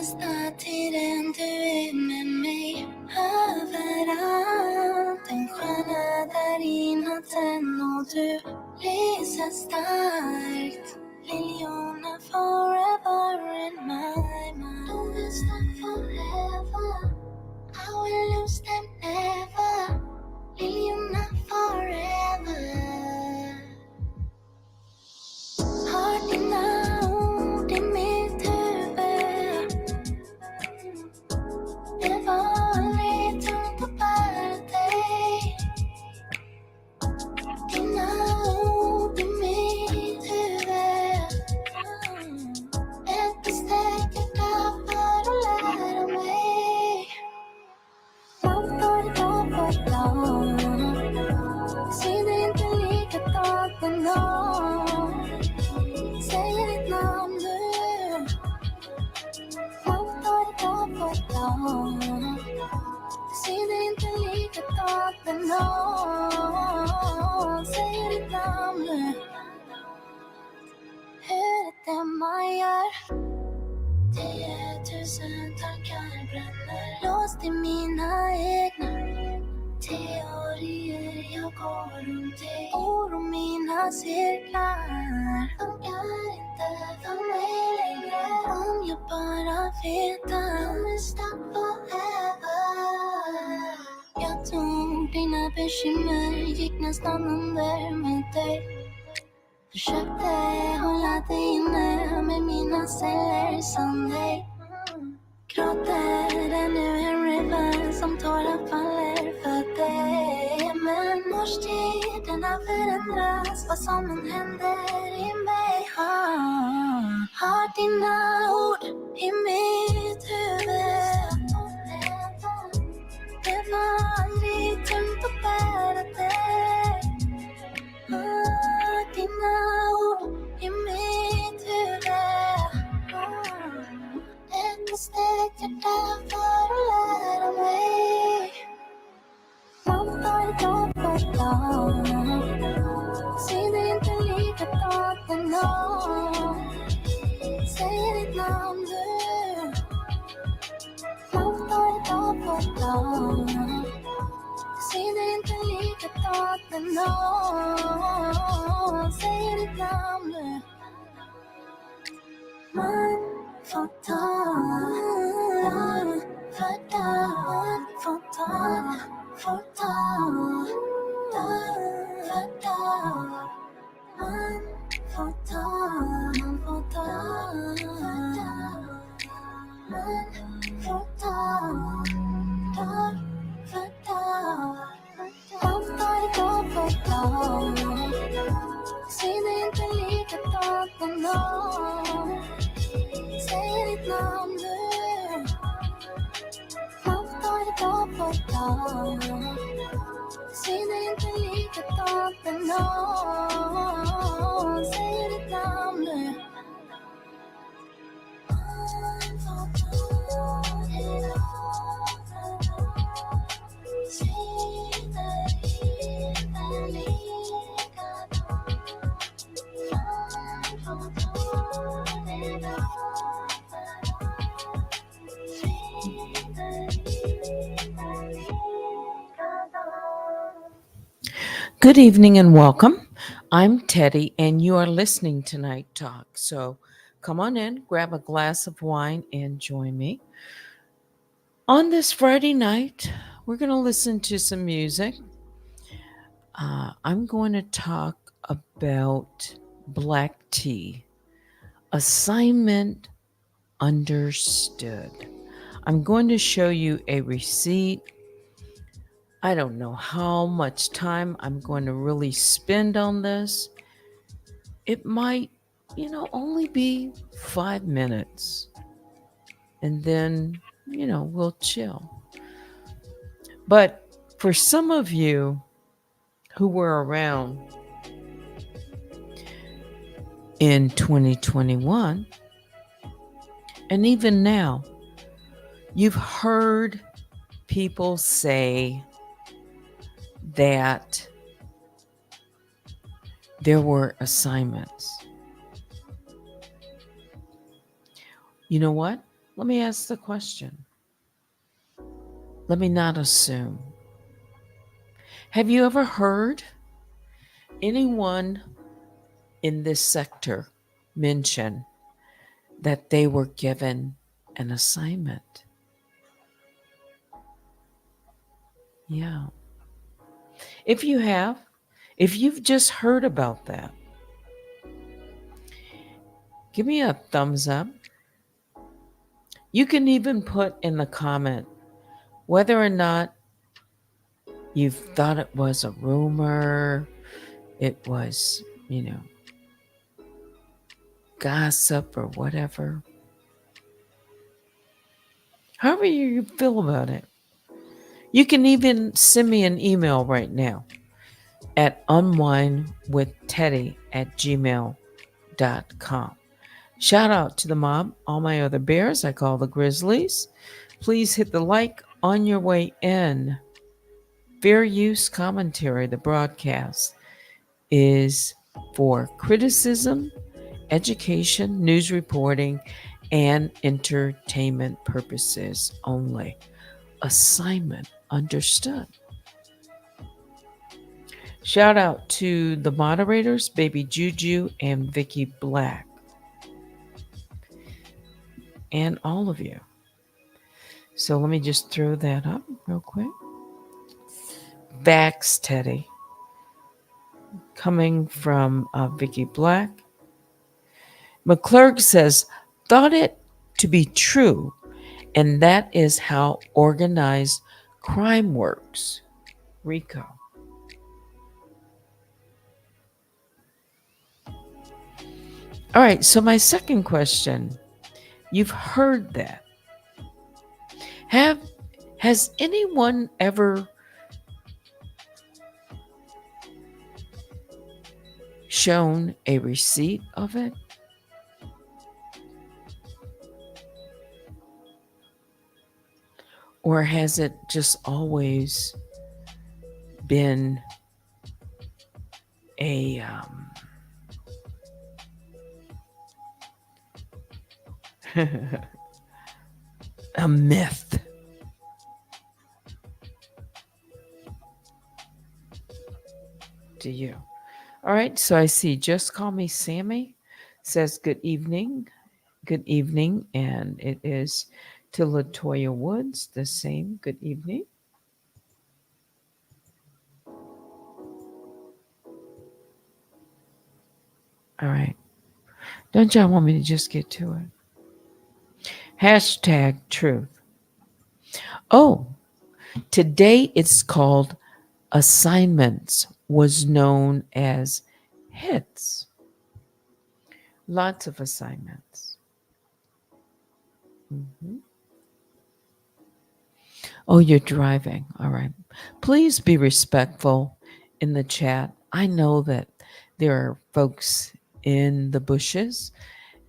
Bästa tiden du är med mig överallt. En stjärna där i natten och du lyser starkt. Liljoner forever in my mind. Don't be stuck forever. I will lose them never. Liljoner forever. Har dina ord i mitt huvud. Det var aldrig tungt att bära dig. Dina ord i mitt huvud. Ett steg för att lära mig. Dag för dag. Ser det inte likadant ändå. Säger ditt namn nu. Dag för dag. Ser det inte likadant ändå. Säger ditt namn nu. Hur är det man gör? 10 000 tankar bränner. Låst i mina egna teorier. Jag går runt i oro, mina cirklar. De kan inte för mig längre. Om jag bara vet att de är stuck forever. Jag tog dina bekymmer, gick nästan under med dig. Försökte hålla dig inne med mina celler som dig. Gråter ännu en river som tårar faller för dig. Men årstiderna förändras, vad som än händer i mig. Har dina ord i mitt huvud. Det var aldrig tungt att bära dig. Dina ord i mitt huvud. Ett steg jag där för att lära mig. Dag för dag. Ser det inte likadant ändå. Säger ditt namn nu. Dag för dag. Ser det inte likadant ändå. Säger ditt namn nu. Man får ta dag för dag. Får ta dag för dag. Man får ta dag för dag. Man får ta dag för dag. Dag för dag. Ser det inte likadant ändå. Säger ditt namn nu. Dag för dag. Ser det inte likadant ändå. Säger ditt namn nu. Good evening and welcome. I'm Teddy and you are listening to Night Talk. So come on in, grab a glass of wine and join me. On this Friday night, we're going to listen to some music. I'm going to talk about BlackTea, assignment understood. I'm going to show you a receipt. I don't know how much time I'm going to really spend on this. It might, only be 5 minutes. And then, we'll chill. But for some of you who were around in 2021, and even now, you've heard people say that there were assignments. You know what? Let me ask the question. Let me not assume. Have you ever heard anyone in this sector mention that they were given an assignment? Yeah. If you have, if you've just heard about that, give me a thumbs up. You can even put in the comment whether or not you thought it was a rumor, it was, gossip or whatever. However you feel about it. You can even send me an email right now at unwinewithteddy@gmail.com. Shout out to the mob, all my other bears I call the grizzlies. Please hit the like on your way in. Fair use commentary, the broadcast, is for criticism, education, news reporting, and entertainment purposes only. Assignment understood. Shout out to the moderators, Baby Juju and Vicky Black, and all of you. So let me just throw that up real quick. Vax Teddy, coming from Vicky Black. McClurg says, thought it to be true, and that is how organized crime works. Rico. All right, so my second question, you've heard that. Has anyone ever shown a receipt of it? Or has it just always been a a myth? To you. All right, so I see Just Call Me Sammy says good evening. Good evening, and it is to Latoya Woods, the same. Good evening. All right. Don't y'all want me to just get to it? Hashtag truth. Oh, today it's called assignments, was known as hits. Lots of assignments. Mhm. Oh, you're driving. All right. Please be respectful in the chat. I know that there are folks in the bushes,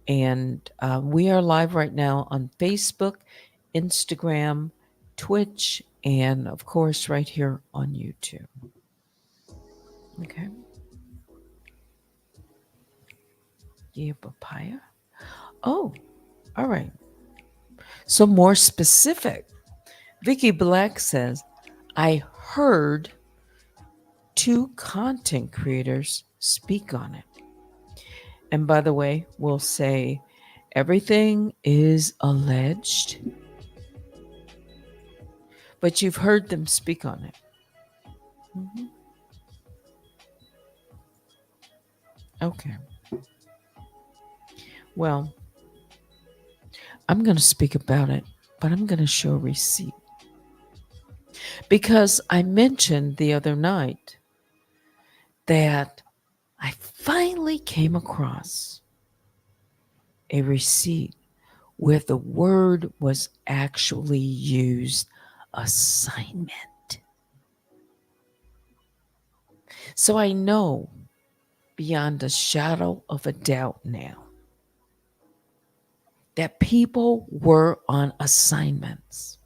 and we are live right now on Facebook, Instagram, Twitch, and of course, right here on YouTube. Okay. Yeah, papaya. Oh, all right. So more specific. Vicky Black says, I heard two content creators speak on it. And by the way, we'll say everything is alleged, but you've heard them speak on it. Mhm. Okay. Well, I'm going to speak about it, but I'm going to show a receipt. Because I mentioned the other night that I finally came across a receipt where the word was actually used, assignment. So I know beyond a shadow of a doubt now that people were on assignments.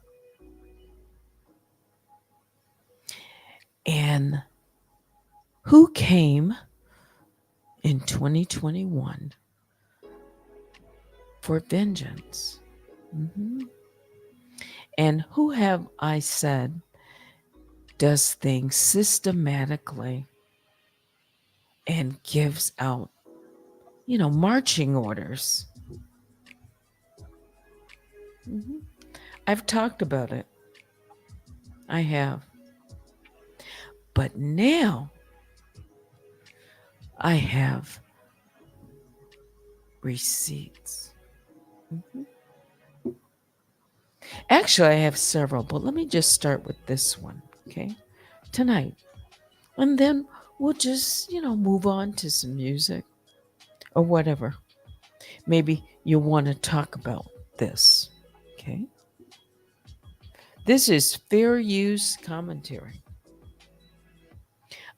And who came in 2021 for vengeance? Mhm. And who have I said does things systematically and gives out, marching orders? Mhm. I've talked about it. I have. But now I have receipts. Mhm. Actually, I have several, but let me just start with this one, okay? Tonight. And then we'll just, move on to some music or whatever. Maybe you want to talk about this, okay? This is fair use commentary.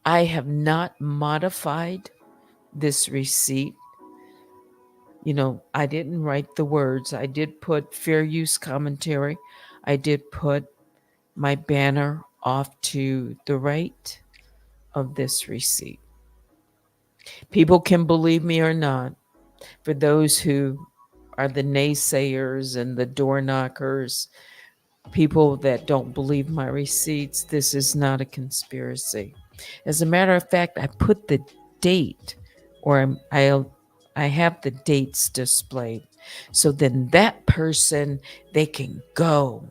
I have not modified this receipt. I didn't write the words. I did put fair use commentary. I did put my banner off to the right of this receipt. People can believe me or not. For those who are the naysayers and the door knockers, people that don't believe my receipts, this is not a conspiracy. As a matter of fact, I put the date, or I have the dates displayed, so then that person, they can go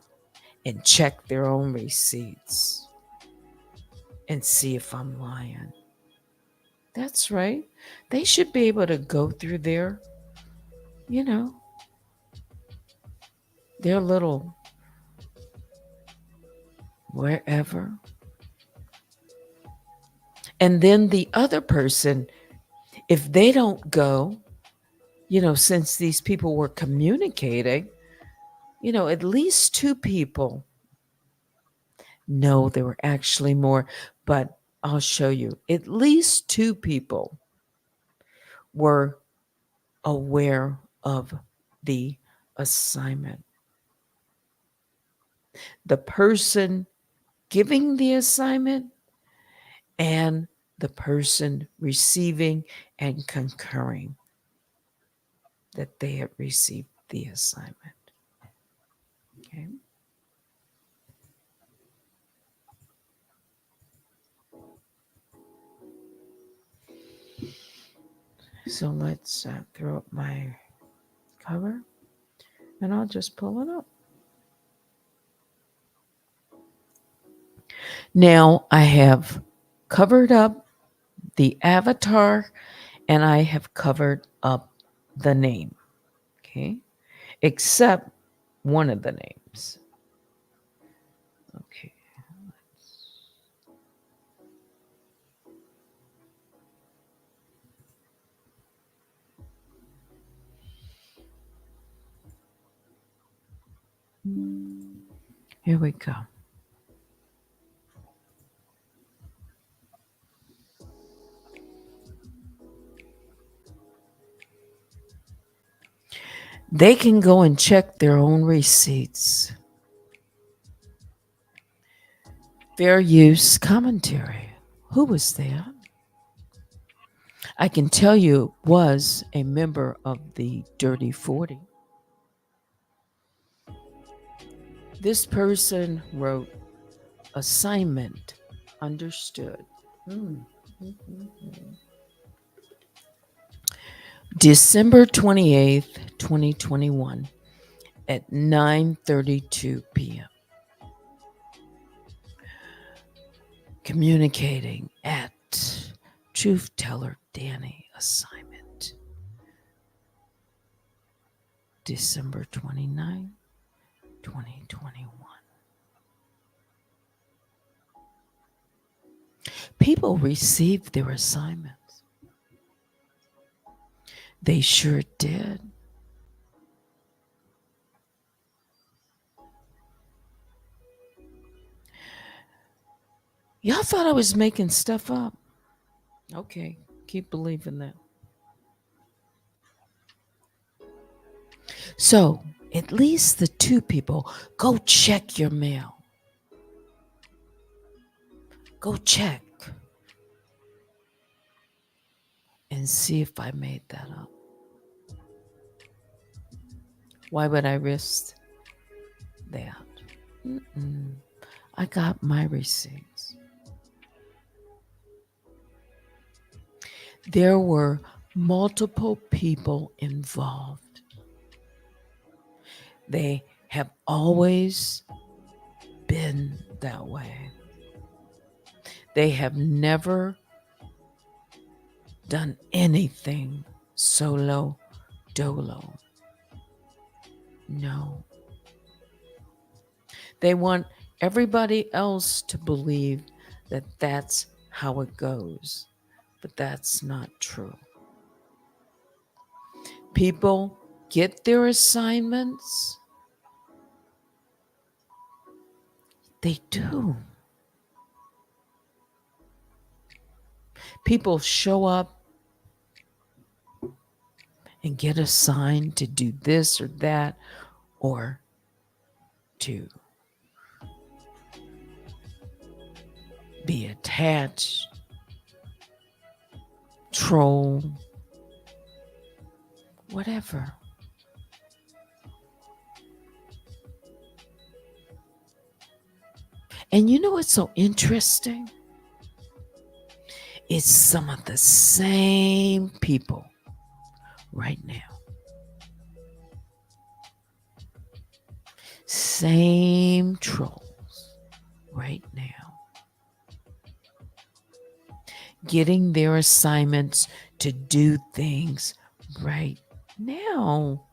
and check their own receipts and see if I'm lying. That's right. They should be able to go through you know, their little wherever. And then the other person, if they don't go, since these people were communicating, at least two people. No, there were actually more, but I'll show you. At least two people were aware of the assignment. The person giving the assignment and the person receiving and concurring that they had received the assignment. Okay. So let's throw up my cover and I'll just pull it up. Now I have covered up the avatar and I have covered up the name. Okay. Except one of the names. Okay. Here we go. They can go and check their own receipts. Fair use commentary. Who was that? I can tell you was a member of the Dirty 40. This person wrote assignment understood. Hmm. December 28th, 2021 at 9:32 p.m. Communicating at Truth Teller Danny assignment. December 29th, 2021. People received their assignments. They sure did. Y'all thought I was making stuff up. Okay, keep believing that. So, at least the two people, go check your mail. Go check and see if I made that up. Why would I risk that? I got my receipts. There were multiple people involved. They have always been that way. They have never done anything solo dolo. No. They want everybody else to believe that that's how it goes, but that's not true. People get their assignments. They do. People show up and get assigned to do this or that, or to be attached, troll, whatever. And you know what's so interesting? It's some of the same people right now. Same trolls right now. Getting their assignments to do things right now.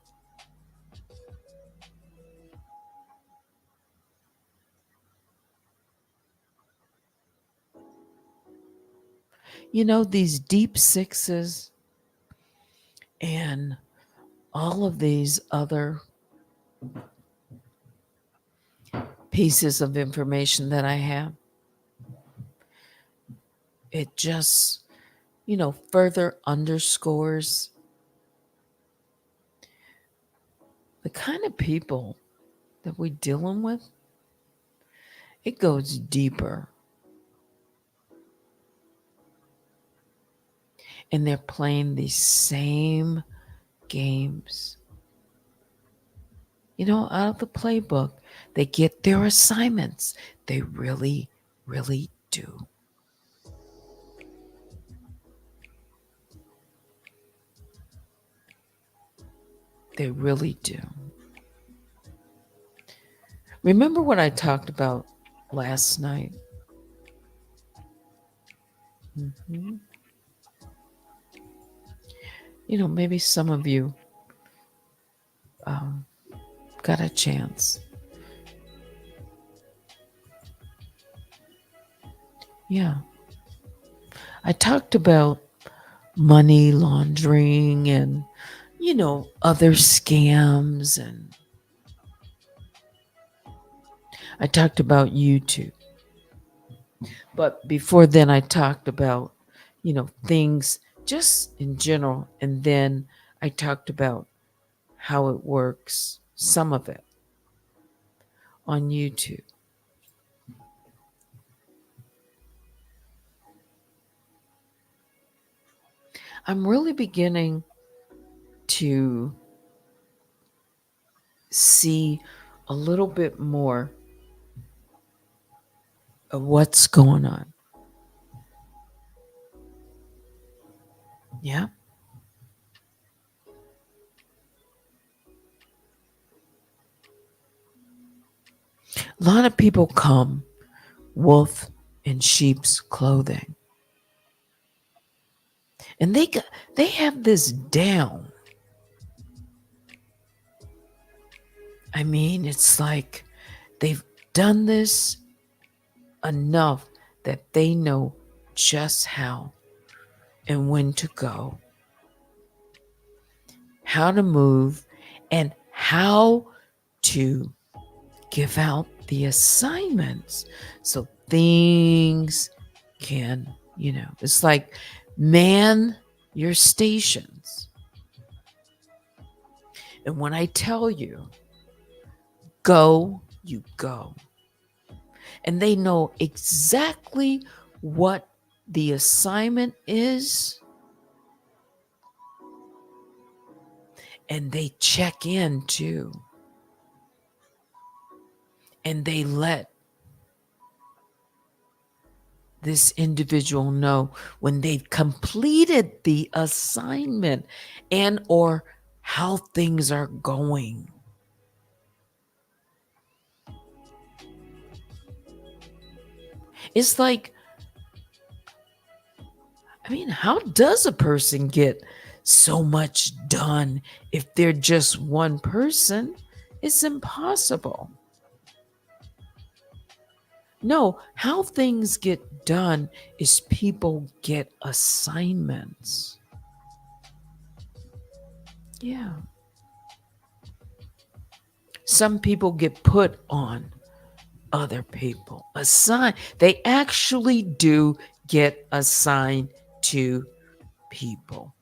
You know, these deep sixes and all of these other pieces of information that I have, it just, further underscores the kind of people that we're dealing with. It goes deeper. And they're playing these same games. Out of the playbook, they get their assignments. They really, really do. They really do. Remember what I talked about last night? Mm-hmm. Maybe some of you got a chance. Yeah. I talked about money laundering and, other scams. And I talked about YouTube. But before then, I talked about, things just in general. And then I talked about how it works, some of it, on YouTube. I'm really beginning to see a little bit more of what's going on. Yeah. A lot of people come wolf in sheep's clothing. And they have this down. I mean, it's like they've done this enough that they know just how and when to go, how to move, and how to give out the assignments so things can, it's like man your stations. And when I tell you, go, you go. And they know exactly what the assignment is. and they check in too. And they let this individual know when they've completed the assignment and or how things are going. It's like, I mean, how does a person get so much done if they're just one person? It's impossible. No, how things get done is people get assignments. Yeah. Some people get put on other people. They actually do get assigned to people.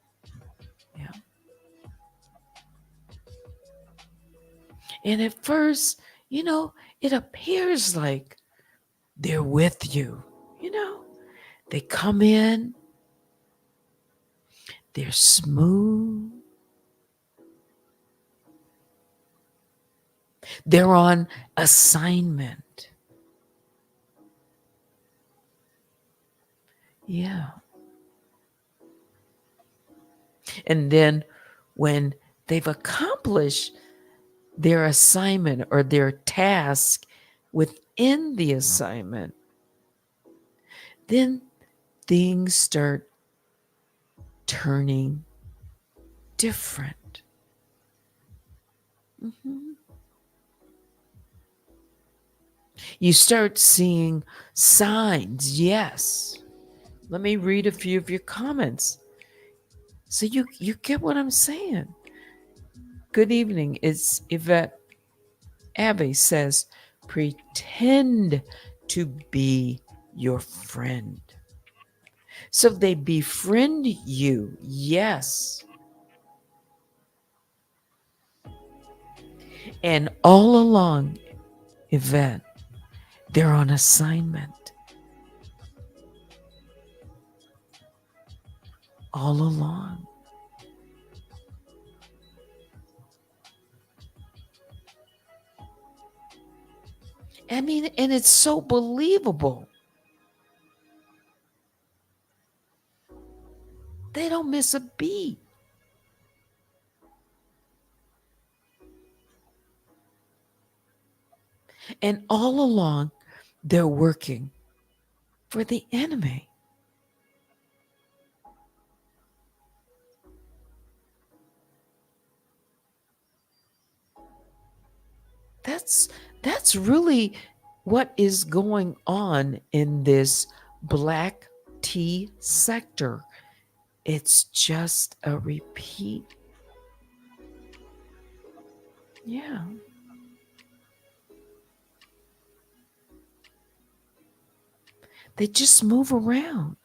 Yeah. And at first, it appears like they're with you. They come in, they're smooth, they're on assignment. Yeah. And then when they've accomplished their assignment or their task within the assignment, then things start turning different. Mhm. You start seeing signs. Yes. Let me read a few of your comments. So you get what I'm saying. Good evening. It's Yvette Abbey says, pretend to be your friend. So they befriend you. Yes. And all along, Yvette, they're on assignment. All along. I mean, and it's so believable. They don't miss a beat. And all along, they're working for the enemy. That's really what is going on in this black tea sector. It's just a repeat. Yeah. They just move around.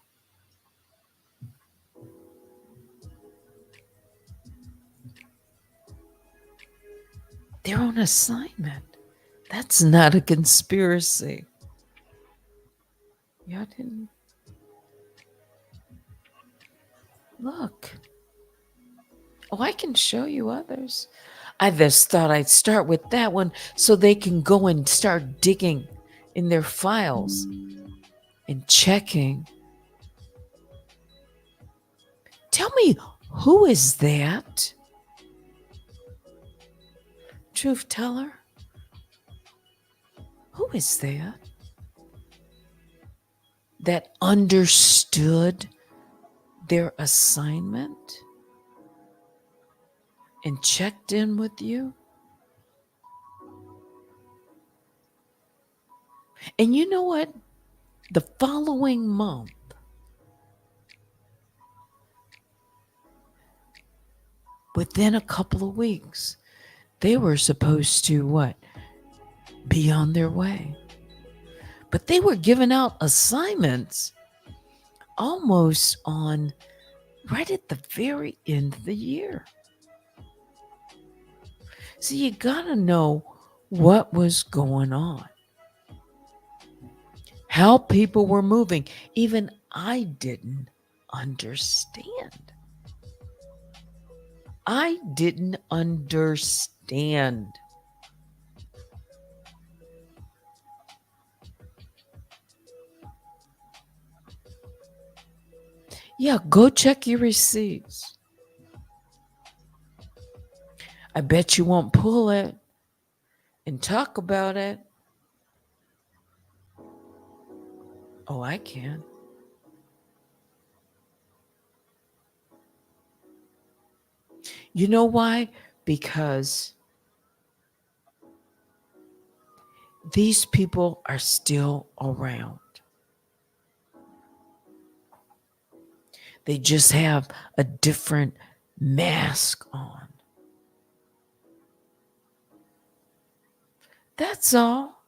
They're on assignment. That's not a conspiracy. Y'all didn't look. Oh, I can show you others. I just thought I'd start with that one so they can go and start digging in their files and checking. Tell me, who is that? Truth teller? Who is that? That understood their assignment and checked in with you? And you know what? The following month, within a couple of weeks, they were supposed to what? Be on their way. But they were giving out assignments almost on right at the very end of the year. So you got to know what was going on, how people were moving. Even I didn't understand. I didn't understand. Yeah, go check your receipts. I bet you won't pull it and talk about it. Oh, I can. You know why? Because these people are still around. They just have a different mask on. That's all.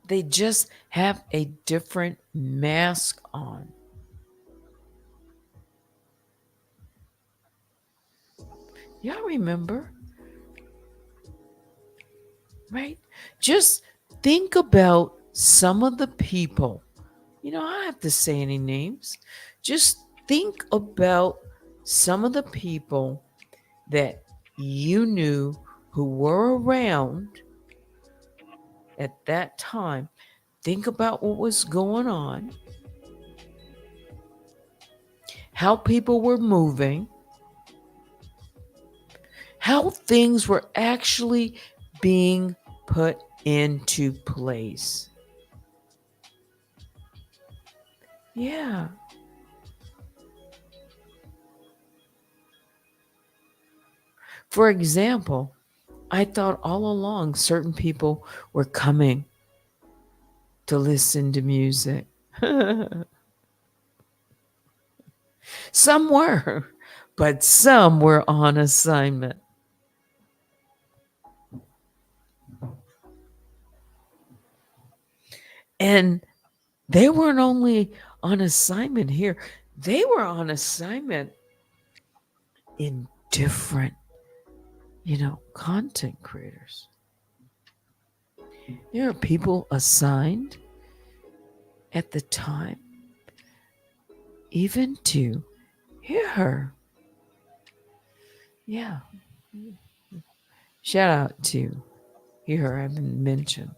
They just have a different mask on. Y'all remember, right? Just think about some of the people. You know, I don't have to say any names. Just think about some of the people that you knew who were around at that time. Think about what was going on, how people were moving, how things were actually being put into place. Yeah. For example, I thought all along certain people were coming to listen to music. Some were, but some were on assignment. And they weren't only on assignment here, they were on assignment in different, content creators. There are people assigned at the time, even to hear her. Yeah. Shout out to hear her, I haven't mentioned.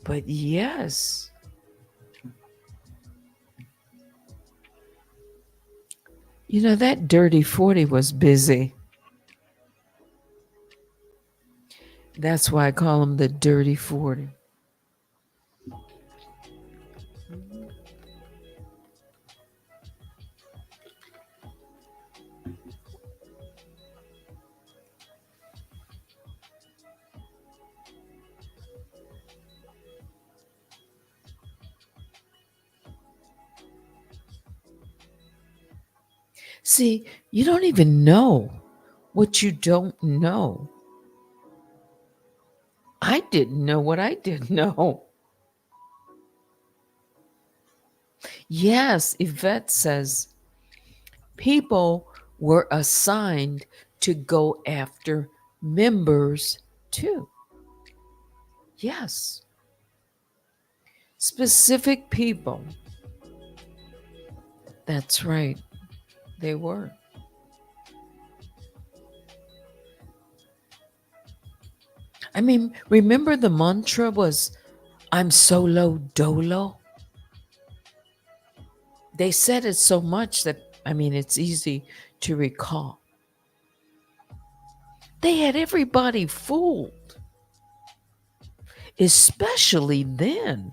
But yes, that dirty 40 was busy. That's why I call him the dirty 40. See, you don't even know what you don't know. I didn't know what I didn't know. Yes, Yvette says people were assigned to go after members too. Yes, specific people. That's right, they were. I mean, remember the mantra was, I'm solo dolo? They said it so much that, it's easy to recall. They had everybody fooled, especially then,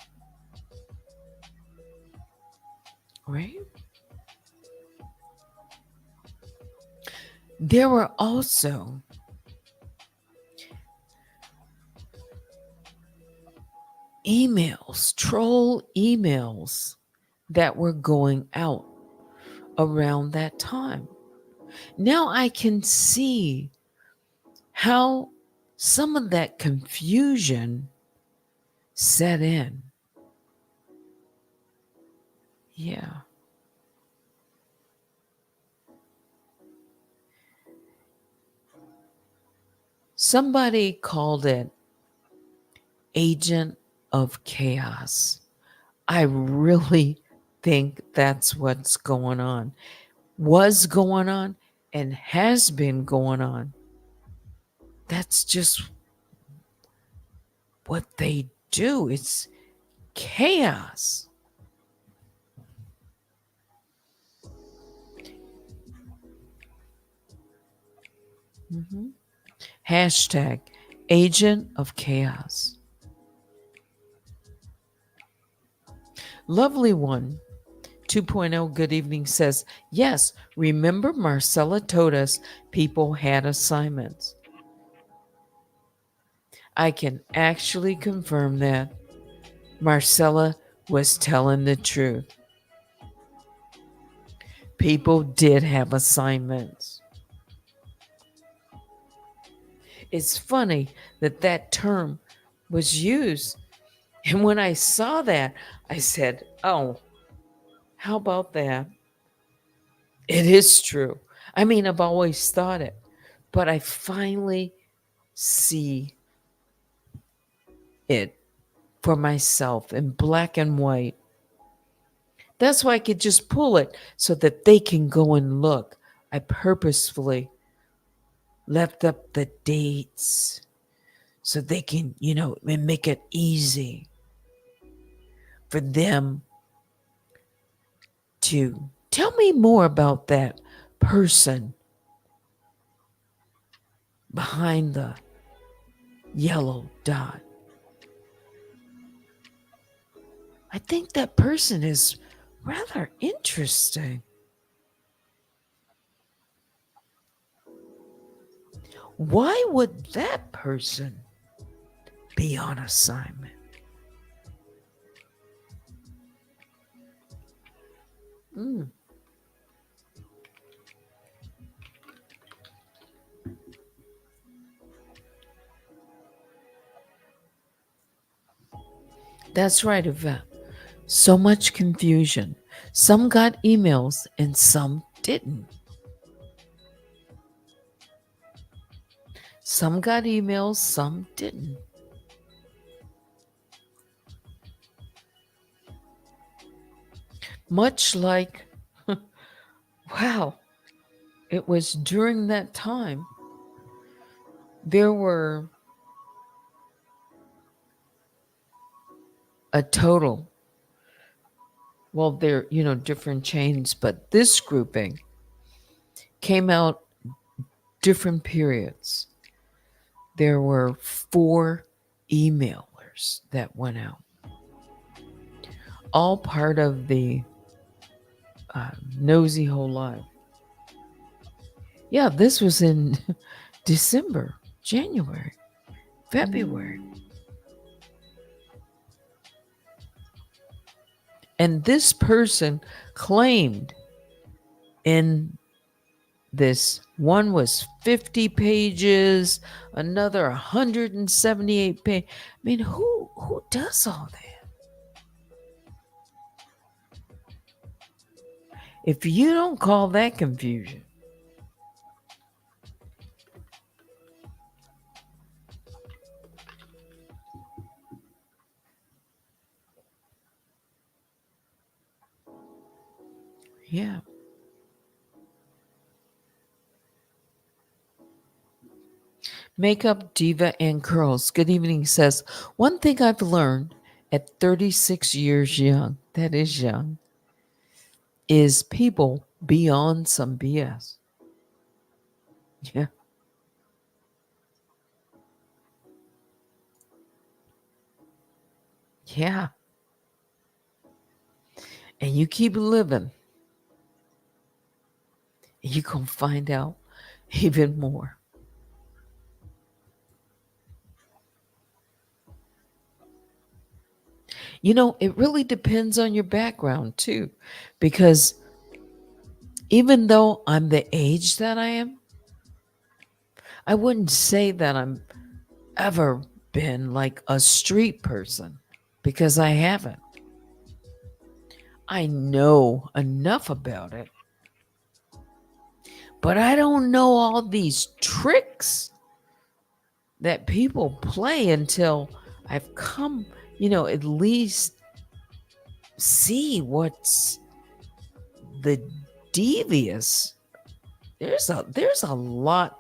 right? There were also emails, troll emails that were going out around that time. Now I can see how some of that confusion set in. Yeah. Somebody called it agent of chaos. I really think that's what's going on, was going on, and has been going on. That's just what they do. It's chaos. Mhm. Hashtag agent of chaos. Lovely one 2.0 Good Evening says, yes, remember Marcella told us people had assignments. I can actually confirm that Marcella was telling the truth. People did have assignments. It's funny that that term was used. And when I saw that, I said, oh, how about that? It is true. I mean, I've always thought it, but I finally see it for myself in black and white. That's why I could just pull it so that they can go and look. I purposefully left up the dates so they can, and make it easy for them to tell me more about that person behind the yellow dot. I think that person is rather interesting. Why would that person be on assignment? Mm. That's right, Yvette. So much confusion. Some got emails and some didn't. Some got emails, some didn't. Much like, wow, it was during that time there were a total, well, they're, different chains, but this grouping came out different periods. There were 4 emailers that went out, all part of the Nosy Whole Life. Yeah, this was in December, January, February. And this person claimed in this one was 50 pages, another 178 pages. I mean, who does all that? If you don't call that confusion. Yeah. Makeup Diva and Curls. Good evening says, one thing I've learned at 36 years young, that is young, is people beyond some BS. Yeah. Yeah. And you keep living, you can find out even more. It really depends on your background too, because even though I'm the age that I am, I wouldn't say that I'm ever been like a street person because I haven't. I know enough about it, but I don't know all these tricks that people play until I've come, at least see what's the devious. There's a lot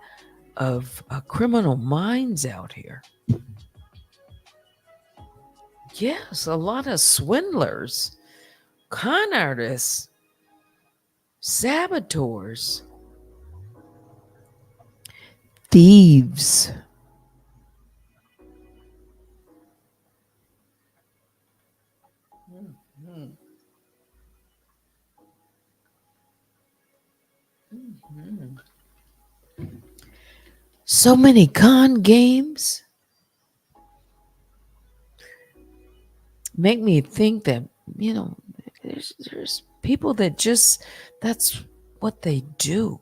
of criminal minds out here. Yes, a lot of swindlers, con artists, saboteurs, thieves. Mhm. Mhm. So many con games make me think that, you know, there's people that just, that's what they do.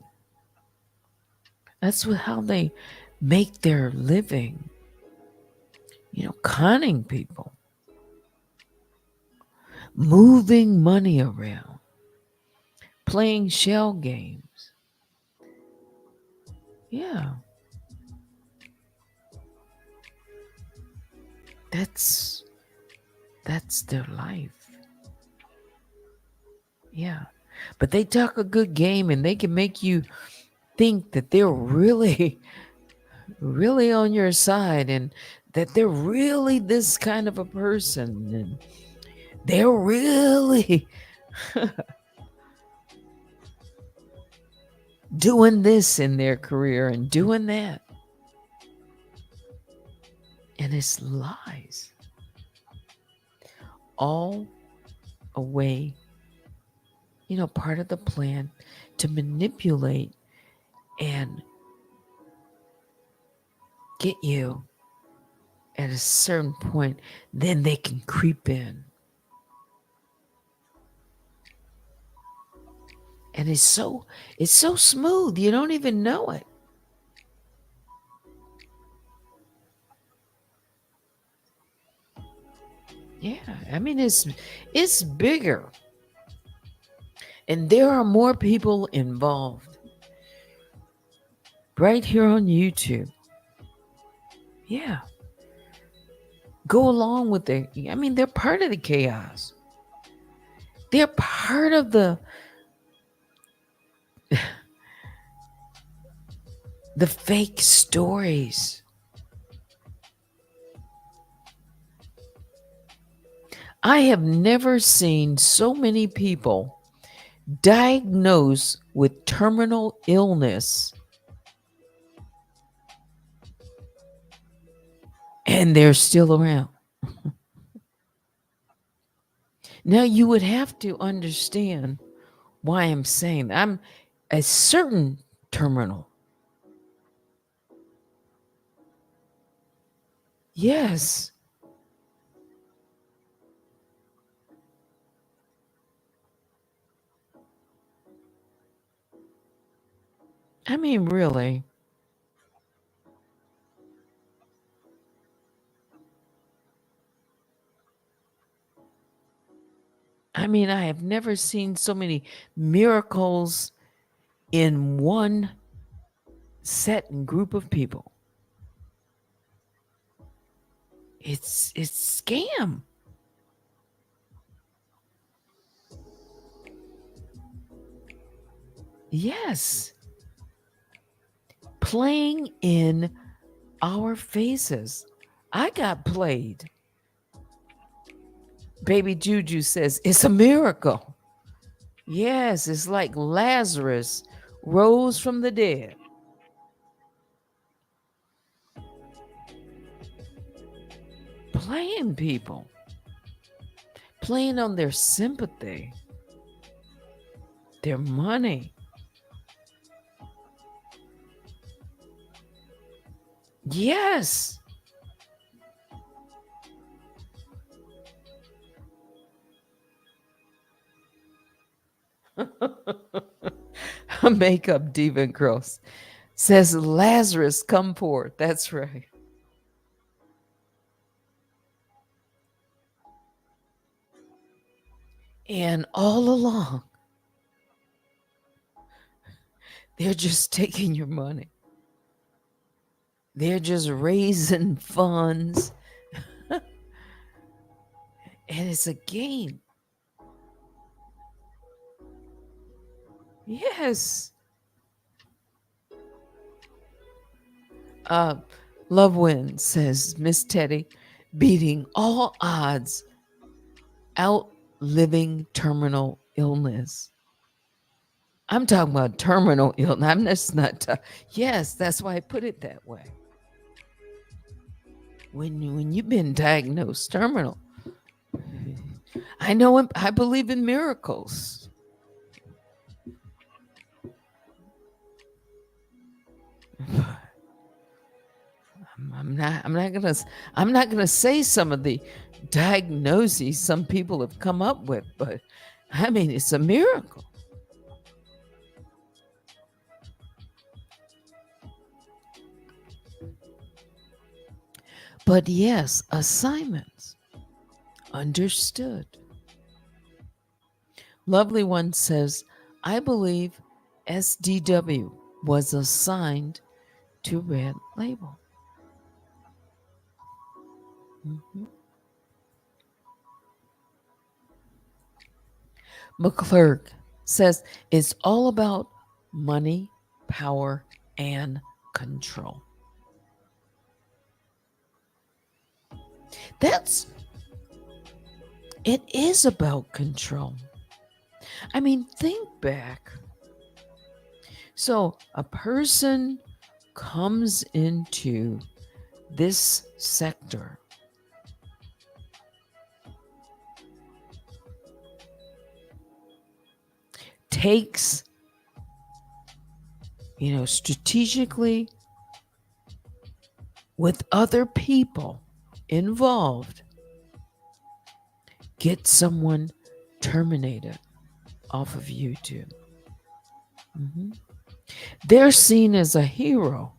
That's how they make their living, conning people, moving money around, playing shell games. Yeah, that's that's their life. Yeah. But they talk a good game and they can make you think that they're really, really on your side and that they're really this kind of a person and they're really doing this in their career and doing that. And it's lies. All a way, part of the plan to manipulate and get you at a certain point. Then they can creep in. And it's so smooth, you don't even know it. Yeah, I mean it's bigger. And there are more people involved right here on YouTube. Yeah. Go along with it. I mean, they're part of the chaos. They're part of the fake stories. I have never seen so many people diagnosed with terminal illness and they're still around. Now, you would have to understand why I'm saying that. I'm a certain terminal. Yes. I mean, really. I mean, I have never seen so many miracles in one set and group of people. It's scam. Yes. Playing in our faces. I got played. Baby Juju says it's a miracle. Yes, it's like Lazarus rose from the dead. Playing people, playing on their sympathy, their money. Yes. Makeup diva girls says Lazarus come forth. That's right. And all along, they're just taking your money. They're just raising funds. And it's a game. Yes. Uh, Love wins, says Miss Teddy, beating all odds, outliving terminal illness. I'm talking about terminal illness. I'm just not. Yes, that's why I put it that way. When you've been diagnosed terminal, I know. I believe in miracles. I'm not gonna. I'm not gonna say some of the diagnoses some people have come up with, but I mean it's a miracle. But yes, assignments. Understood. Lovely One says, I believe SDW was assigned to Red Label. Mhm. McClurg says, it's all about money, power, and control. It is about control. I mean, think back. So a person comes into this sector, takes, strategically with other people involved, get someone terminated off of YouTube. Mhm. They're seen as a hero.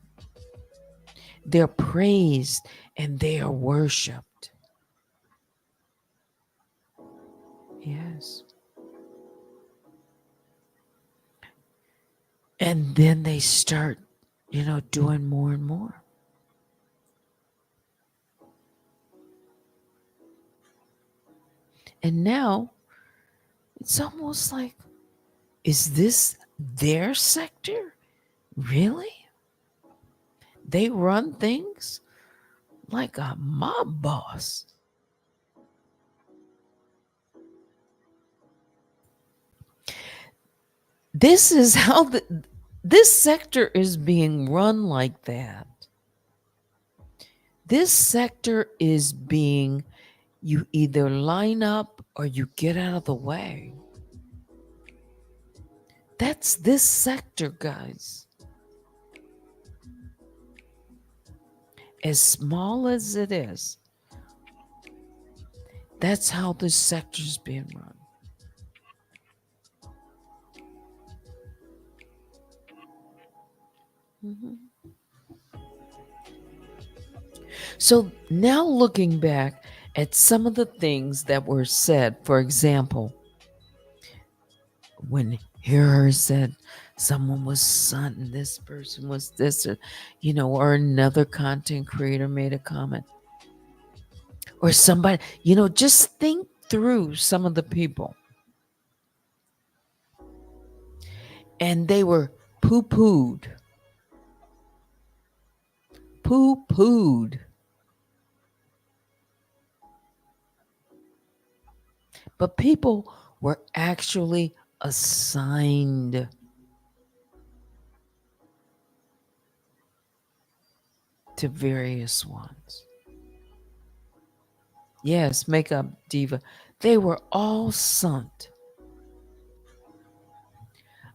They're praised and they are worshiped. Yes. And then they start, doing more and more. And now it's almost like, is this their sector? Really? They run things like a mob boss. This is how this sector is being run like that. This sector is being, you either line up or you get out of the way. That's this sector, guys. As small as it is, that's how this sector is being run. Mhm. So now looking back at some of the things that were said, for example, when Hearer said someone was son, this person was this, or another content creator made a comment, or somebody, just think through some of the people. And they were poo-pooed. Poo-pooed. But people were actually assigned to various ones. Yes, makeup diva. They were all sent.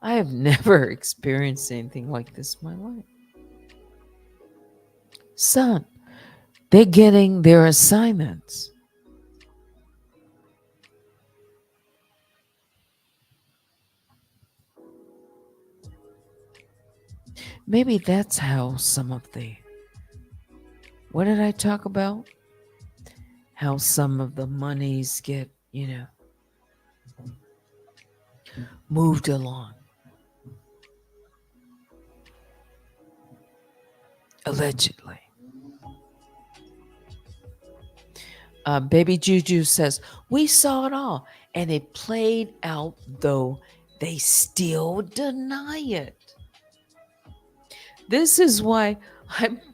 I have never experienced anything like this in my life. Son, they're getting their assignments. Maybe that's how some of the, what did I talk about? How some of the monies get, moved along. Allegedly. Baby Juju says, we saw it all. And it played out, though they still deny it. This is why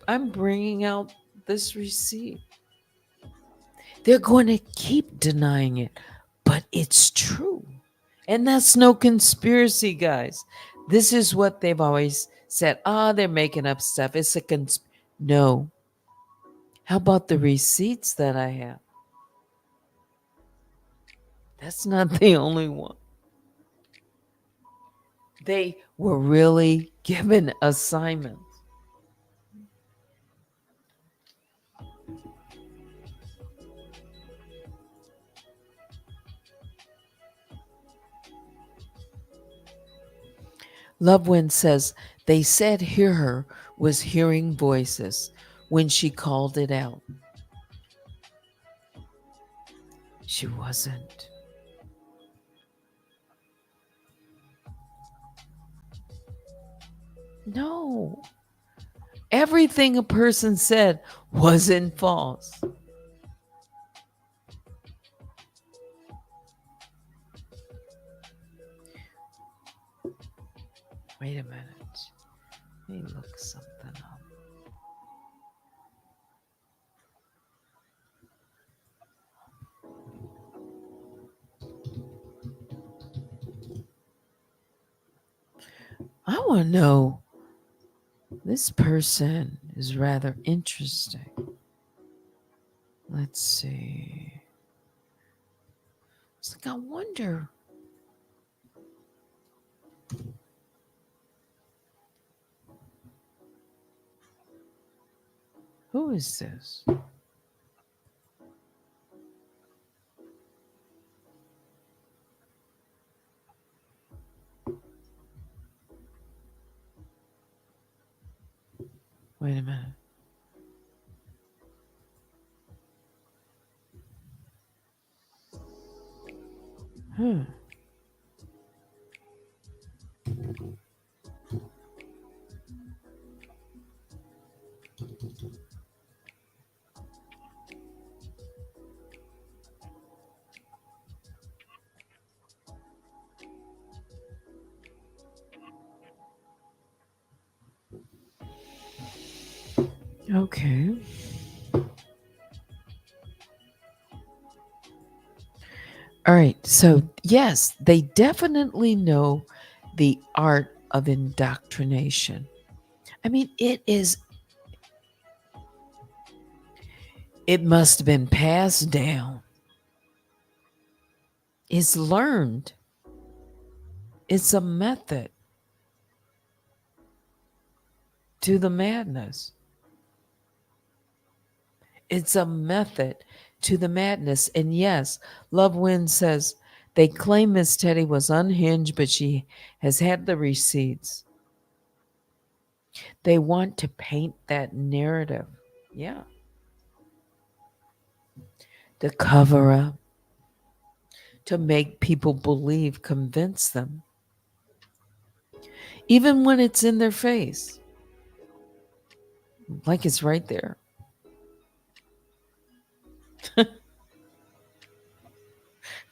I'm bringing out this receipt. They're going to keep denying it, but it's true. And that's no conspiracy, guys. This is what they've always said. They're making up stuff. It's a No. How about the receipts that I have? That's not the only one. They were really given assignments. Lovewind says they said hear her was hearing voices when she called it out. She wasn't. No. Everything a person said wasn't false. Wait a minute. Let me look something up. I want to know. This person is rather interesting. Let's see. It's like I wonder. Who is this? Wait a minute. Okay. All right. So, yes, they definitely know the art of indoctrination. I mean, it must have been passed down. It's learned. It's a method to the madness. It's a method to the madness. And yes, Lovewind says they claim Miss Teddy was unhinged, but she has had the receipts. They want to paint that narrative. Yeah. To cover up, to make people believe, convince them. Even when it's in their face. Like it's right there.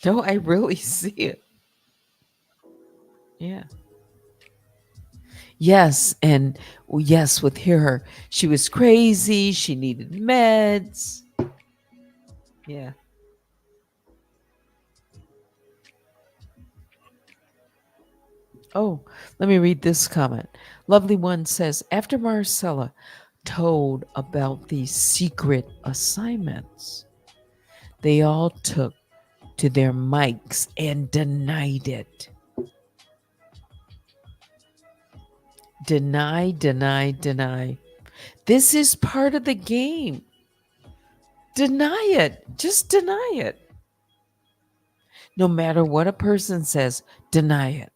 No, I really see it. Yeah. Yes, and yes, with her, she was crazy. She needed meds. Yeah. Oh, let me read this comment. Lovely One says, after Marcella told about these secret assignments, they all took to their mics and denied it. Deny, deny, deny. This is part of the game. Deny it. Just deny it. No matter what a person says, deny it.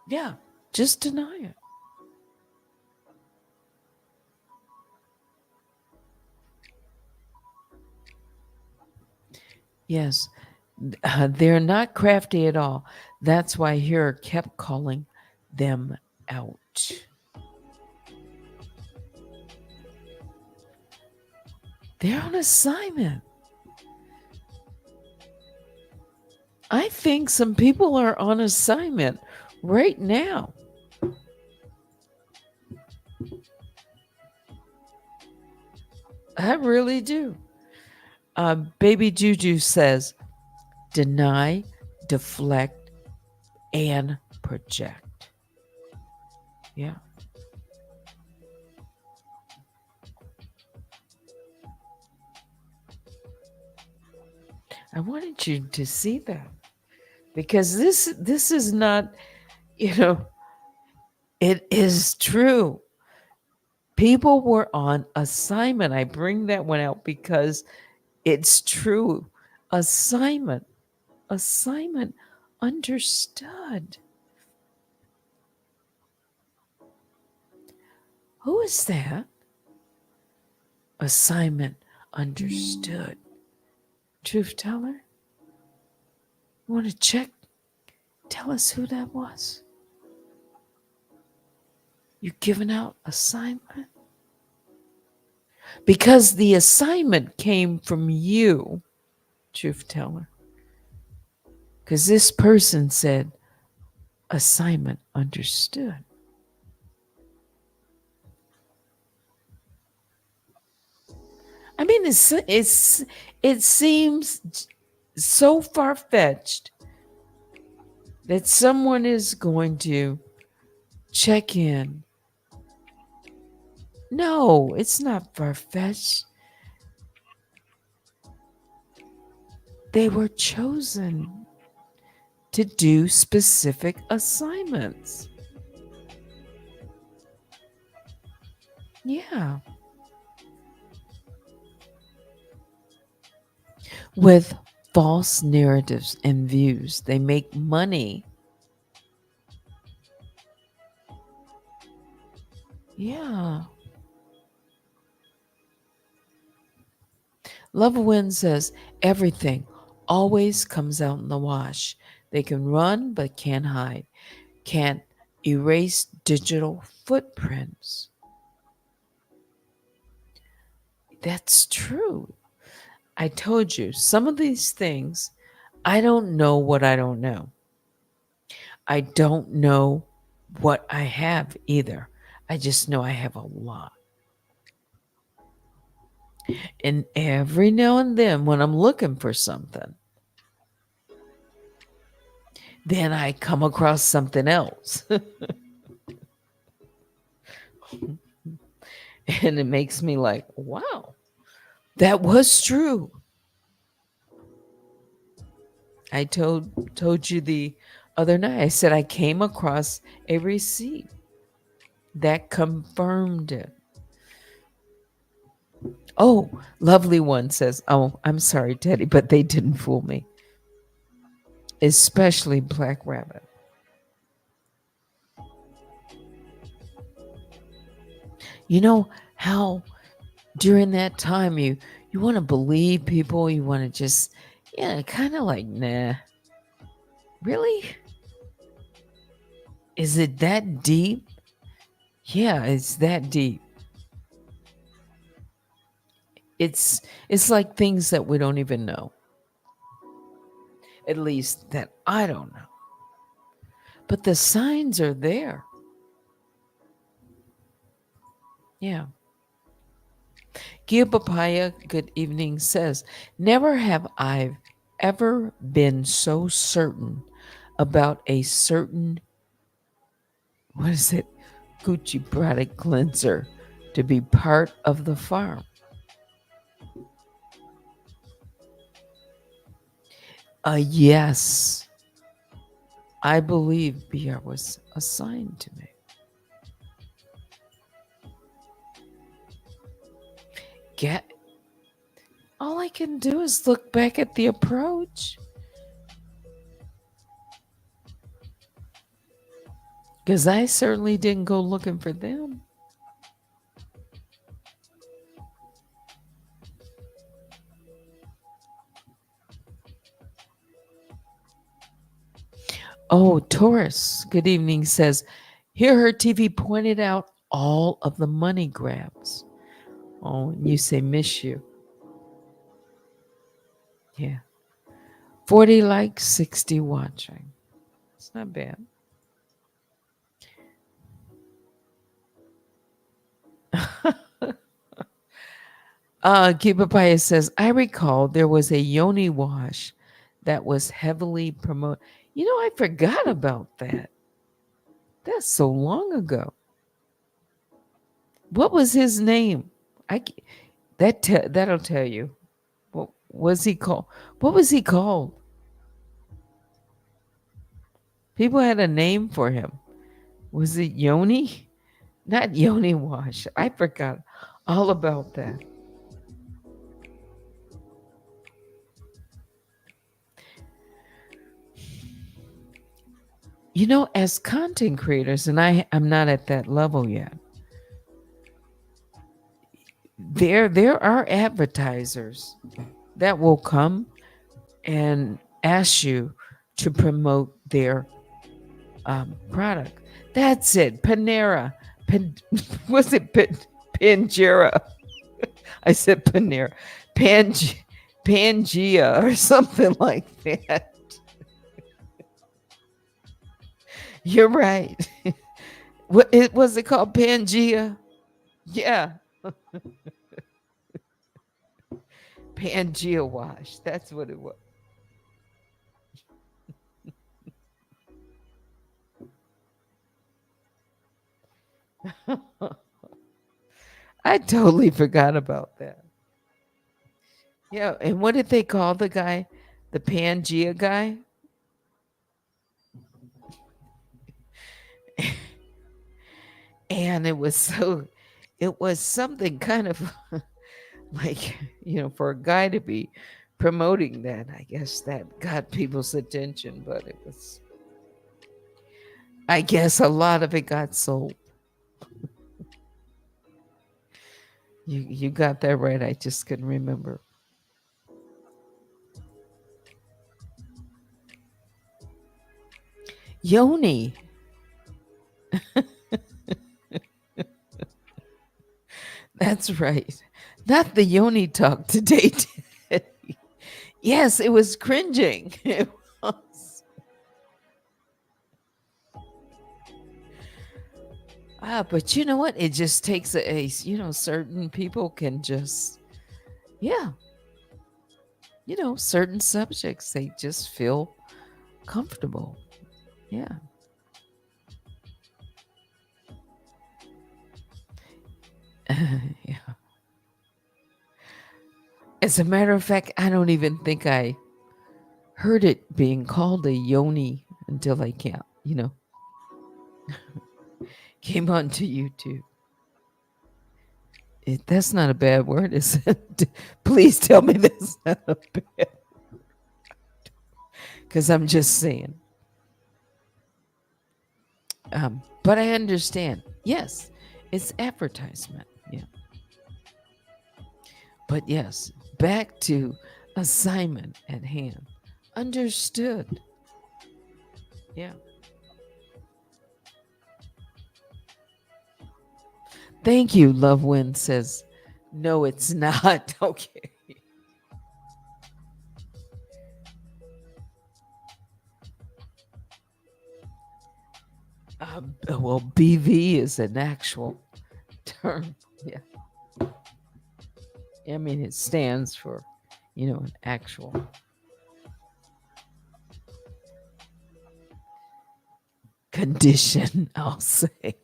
Yeah, just deny it. Yes, they're not crafty at all. That's why Hera kept calling them out. They're on assignment. I think some people are on assignment right now. I really do. Baby Juju says, deny, deflect, and project. Yeah. I wanted you to see that because this is not, you know, it is true. People were on assignment. I bring that one out because it's true. Assignment. Assignment understood. Who is that? Assignment understood. Truth teller? You want to check? Tell us who that was. You giving out assignment? Because the assignment came from you, truth teller. Because this person said, assignment understood. I mean, it seems so far-fetched that someone is going to check in. No, it's not far-fetched. They were chosen to do specific assignments. Yeah. With false narratives and views, they make money. Yeah. Love Win says everything always comes out in the wash. They can run but can't hide, can't erase digital footprints. That's true. I told you, some of these things, I don't know what I don't know. I don't know what I have either. I just know I have a lot. And every now and then, when I'm looking for something, then I come across something else. And it makes me like, wow, that was true. I told you the other night, I said I came across a receipt that confirmed it. Oh, lovely one says, oh, I'm sorry, Teddy, but they didn't fool me. Especially Black Rabbit. You know how during that time you want to believe people, you want to just, yeah, kind of like, nah. Really? Is it that deep? Yeah, it's that deep. It's like things that we don't even know. At least that I don't know. But the signs are there. Yeah. Gia Papaya, good evening, says, never have I ever been so certain about a certain, what is it, Gucci product cleanser to be part of the farm. Yes, I believe BR was assigned to me. Get all I can do is look back at the approach. Because I certainly didn't go looking for them. Oh, Taurus, good evening, says, here her TV pointed out all of the money grabs. Oh, and you say, miss you. Yeah. 40 likes, 60 watching. It's not bad. Kibapaya says, I recall there was a yoni wash that was heavily promoted. I forgot about that. That's so long ago. What was his name? That'll tell you. What was he called? What was he called? People had a name for him. Was it Yoni? Not Yoni Wash. I forgot all about that. As content creators, and I'm not at that level yet. There are advertisers that will come and ask you to promote their product. That's it. Panera. Was it Pangera? I said Panera. Pangea or something like that. You're right. Was it called Pangea? Yeah, Pangea wash. That's what it was. I totally forgot about that. Yeah, and what did they call the guy? The Pangea guy? And it was something kind of like, for a guy to be promoting that. I guess that got people's attention, but I guess a lot of it got sold. You got that right. I just couldn't remember. Yoni. That's right. Not the Yoni talk today. Yes, it was cringing. It was. But you know what? It just takes certain people can just, yeah, certain subjects, they just feel comfortable. Yeah. Yeah. As a matter of fact, I don't even think I heard it being called a yoni until I came onto YouTube. That's not a bad word, is it? Please tell me that's not a bad. Because I'm just saying. But I understand. Yes, it's advertisement. Yeah. But yes, back to assignment at hand. Understood. Yeah. Thank you, Love Win says, no, it's not. Okay. Well, BV is an actual term. Yeah. I mean, it stands for, an actual condition, I'll say.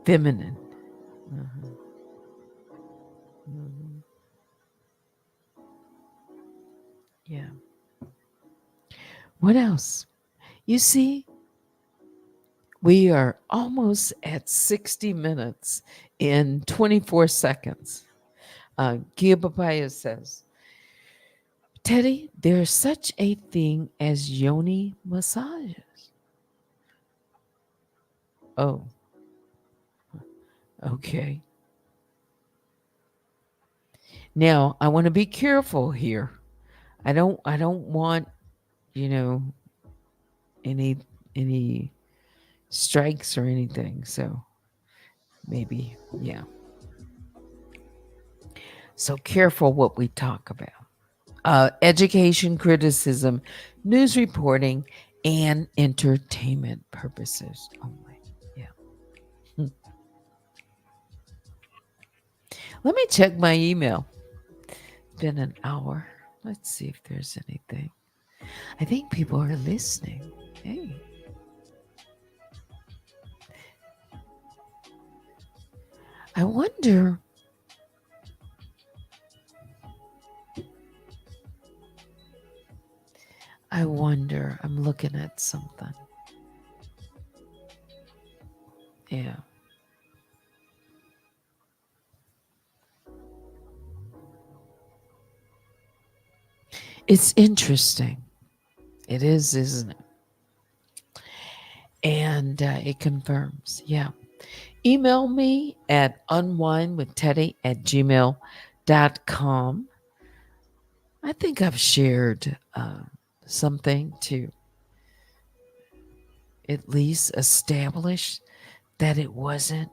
Feminine. Uh-huh. Mhm. Yeah. What else? You see, we are almost at 60 minutes in 24 seconds. Gia Papaya says, Teddy, there's such a thing as yoni massages. Oh, okay. Now I want to be careful here. I don't want, you know, any any strikes or anything. So maybe, yeah. So careful what we talk about. Education, criticism, news reporting, and entertainment purposes only. Yeah. Hmm. Let me check my email. It's been an hour. Let's see if there's anything. I think people are listening. Hey. I wonder. I'm looking at something. Yeah. It's interesting. It is, isn't it? And it confirms. Yeah. Email me at unwinewithteddy@gmail.com. I think I've shared something to at least establish that it wasn't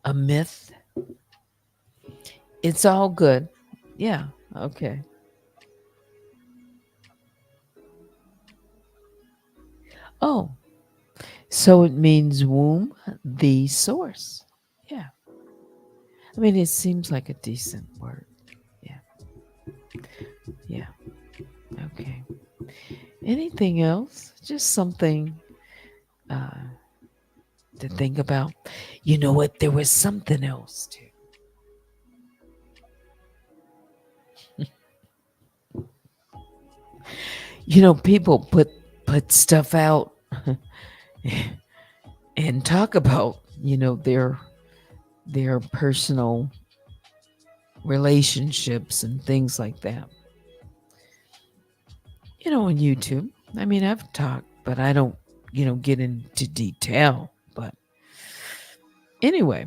a myth. It's all good. Yeah. Okay. Oh, so it means womb, the source. Yeah. I mean, it seems like a decent word. Yeah. Yeah. Okay. Anything else? Just something uh, to think about. You know what? There was something else too. People put stuff out and talk about their personal relationships and things like that. On YouTube. I mean, I've talked, but I don't get into detail. But anyway,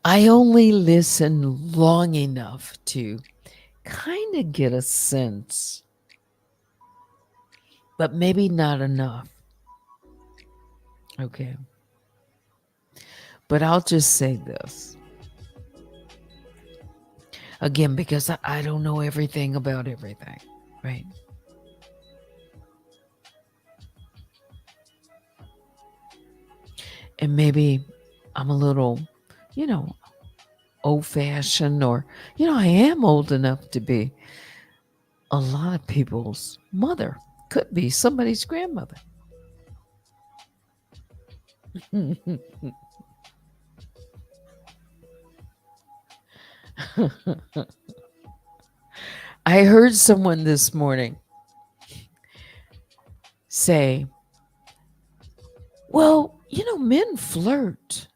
I only listen long enough to kind of get a sense, but maybe not enough. Okay. But I'll just say this again because I don't know everything about everything, right? And maybe I'm a little, you know, old fashioned, or, I am old enough to be a lot of people's mother, could be somebody's grandmother. I heard someone this morning say, well, men flirt,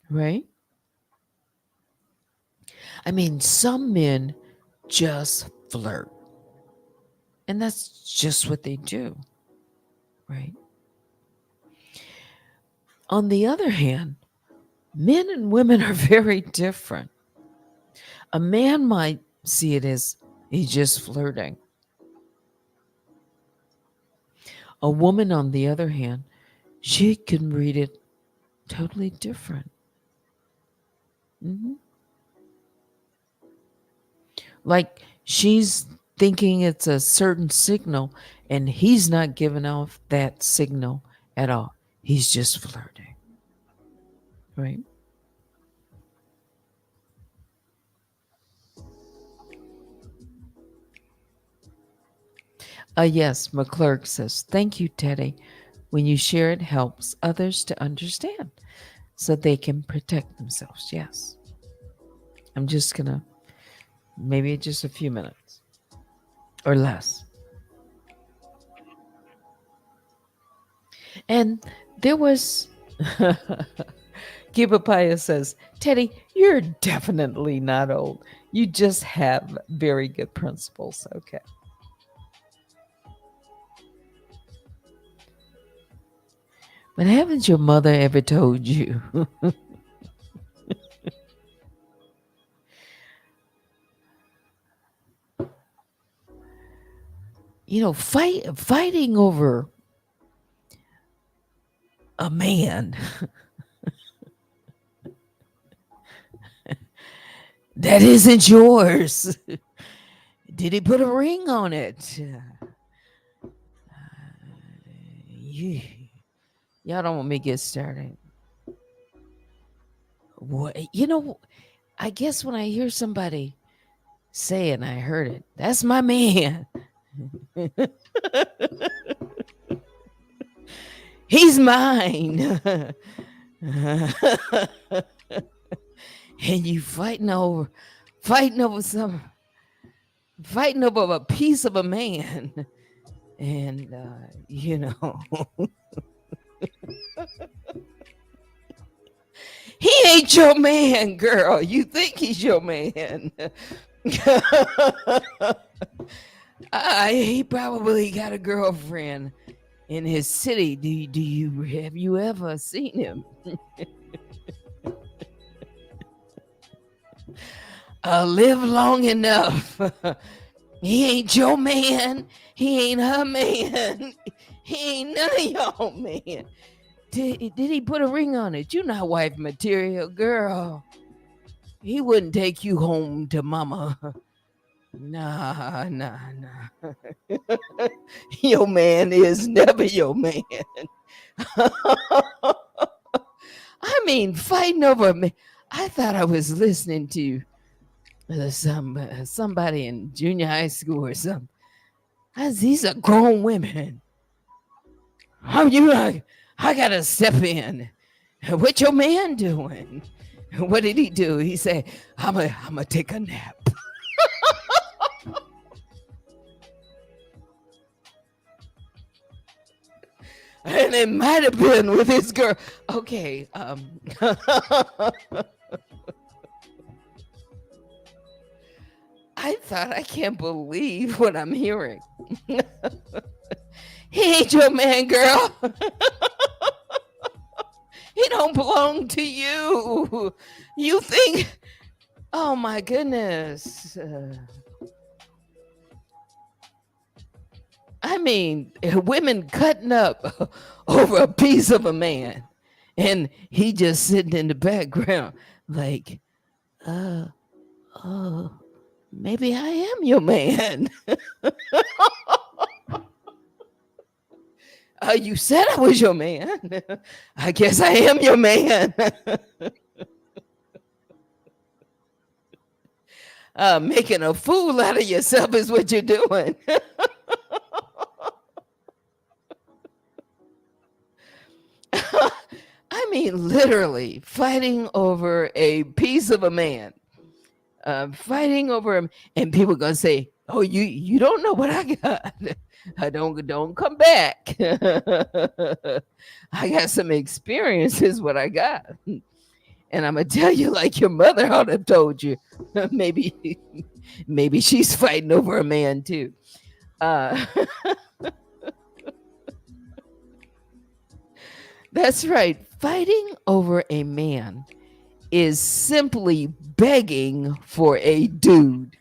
right? I mean, some men just flirt, and that's just what they do, right? On the other hand, men and women are very different. A man might see it as he's just flirting. A woman, on the other hand, she can read it totally different. Mhm. Like she's thinking it's a certain signal, and he's not giving off that signal at all. He's just flirting, right? Yes, McClurk says, thank you, Teddy. When you share, it helps others to understand so they can protect themselves. Yes. I'm just going to, maybe just a few minutes or less. And there was, Gibapaya says, Teddy, you're definitely not old. You just have very good principles. Okay. But haven't your mother ever told you, fighting over a man that isn't yours? Did he put a ring on it? You, y'all don't want me to get started. What, I guess when I hear somebody say it and I heard it, that's my man. He's mine. And you fighting over a piece of a man. And he ain't your man, girl. You think he's your man. He probably got a girlfriend in his city. Have you ever seen him? Live long enough. He ain't your man. He ain't her man. He ain't none of y'all man. Did he put a ring on it? You not wife material, girl. He wouldn't take you home to mama. Nah. Your man is never your man. I mean, fighting over me. I thought I was listening to somebody in junior high school or something. These are grown women. I gotta step in. What your man doing? What did he do? He said, I'm gonna take a nap. And it might have been with his girl. Okay. I thought, I can't believe what I'm hearing. He ain't your man, girl. He don't belong to you. You think, oh my goodness. I mean, women cutting up over a piece of a man. And he just sitting in the background like, maybe I am your man. You said I was your man. I guess I am your man. Making a fool out of yourself is what you're doing. I mean, literally fighting over a piece of a man. Fighting over him, and people gonna say, "Oh, you don't know what I got. I don't come back. I got some experiences. What I got, and I'm gonna tell you like your mother ought to have told you. maybe she's fighting over a man too. That's right. Fighting over a man is simply begging for a dude.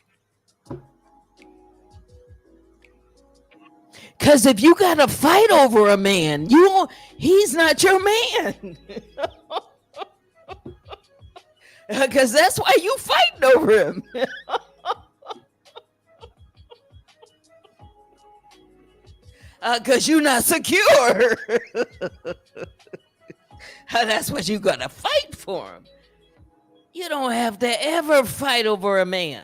Because if you got to fight over a man, he's not your man. Because that's why you fighting over him. Because you're not secure. That's what you got to fight for him. You don't have to ever fight over a man.